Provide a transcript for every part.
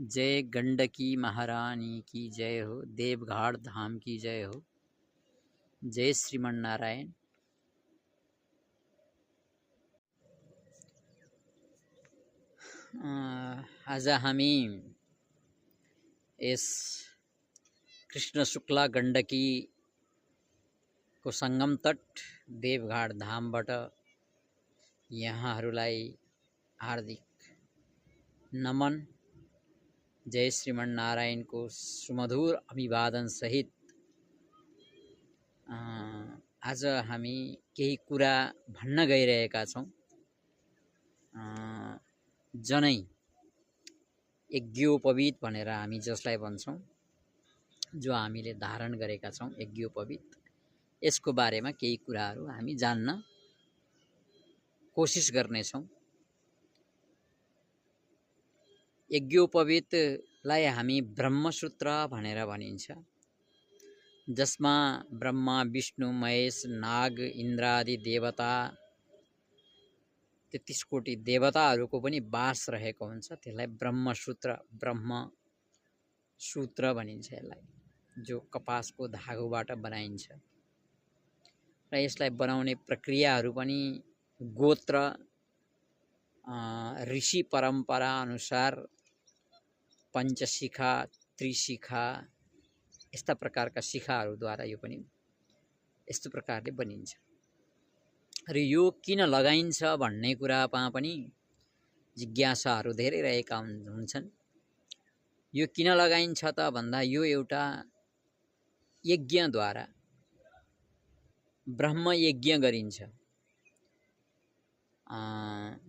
जय गंडकी महारानी की जय हो, देवघाट धाम की जय हो। जय श्रीमन नारायण। आज हामी यस कृष्ण शुक्ला गण्डकी को संगम तट देवघाट धामबाट यहाँहरूलाई हार्दिक नमन। जय श्रीमन नारायण को सुमधुर अभिवादन सहित आज हामी केही कुरा भन्न गइरहेका छौं। जनै यज्ञोपवीत भनेर हामी जसलाई भन्छौं, जो हामीले धारण गरेका छौं यज्ञोपवीत, यसको बारेमा केही कुराहरू हामी जान्न कोशिश गर्नेछौं। यज्ञोपवीतलाई हामी ब्रह्मसूत्र भनेर भनिन्छ, जसमा ब्रह्मा विष्णु महेश नाग इन्द्रादि देवता 33 कोटी देवताहरूको पनि वास रहेको हुन्छ। त्यसलाई ब्रह्मसूत्र भनिन्छ यसलाई, जो कपासको धागोबाट बनाइन्छ। र यसलाई बनाउने प्रक्रियाहरू पनि गोत्र ऋषि परम्परा अनुसार पञ्चशिखा त्रिशिखा यस्ता प्रकारका शिखाहरूद्वारा यो पनि यस्तो प्रकारले बनिन्छ। र यो किन लगाइन्छ भन्ने कुरामा पनि जिज्ञासाहरू धेरै रहेका हुन्छन्। यो किन लगाइन्छ त भन्दा यो एउटा यज्ञद्वारा ब्रह्म यज्ञ गरिन्छ,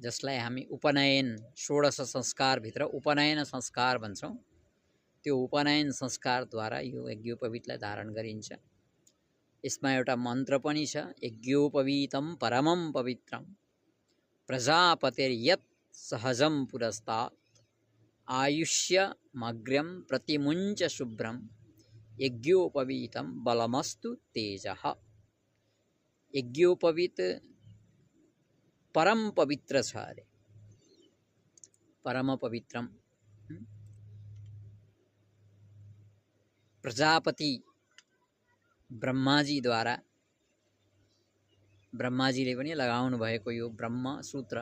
जसलाई हामी उपनयन 16 संस्कारभित्र उपनयन संस्कार भन्छौं। त्यो उपनयन संस्कारद्वारा यो यज्ञोपवीतलाई धारण गरिन्छ। यसमा एउटा मन्त्र पनि छ, यज्ञोपवीतं परमं पवित्रं प्रजापतिर्यत् सहजं पुरस्तात् आयुष्यमग्र्यं प्रतिमुञ्च शुभ्रं यज्ञोपवीतं बलमस्तु तेजः। यज्ञोपवीत परम पवित्र छ अरे, परम पवित्रम। प्रजापति ब्रह्माजीद्वारा, ब्रह्माजीले पनि लगाउनु भएको यो ब्रह्म सूत्र,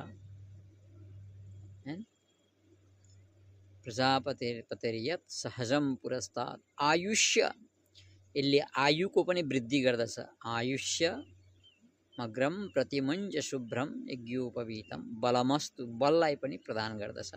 प्रजापतिर्यत् सहजं पुरस्तात् आयुष्य, यसले आयुको पनि वृद्धि गर्दछ। आयुष्य मग्रम प्रतिमुञ्च शुभ्रम यज्ञोपवीतम बलमस्तु, बललाई पनि प्रदान गर्दछ।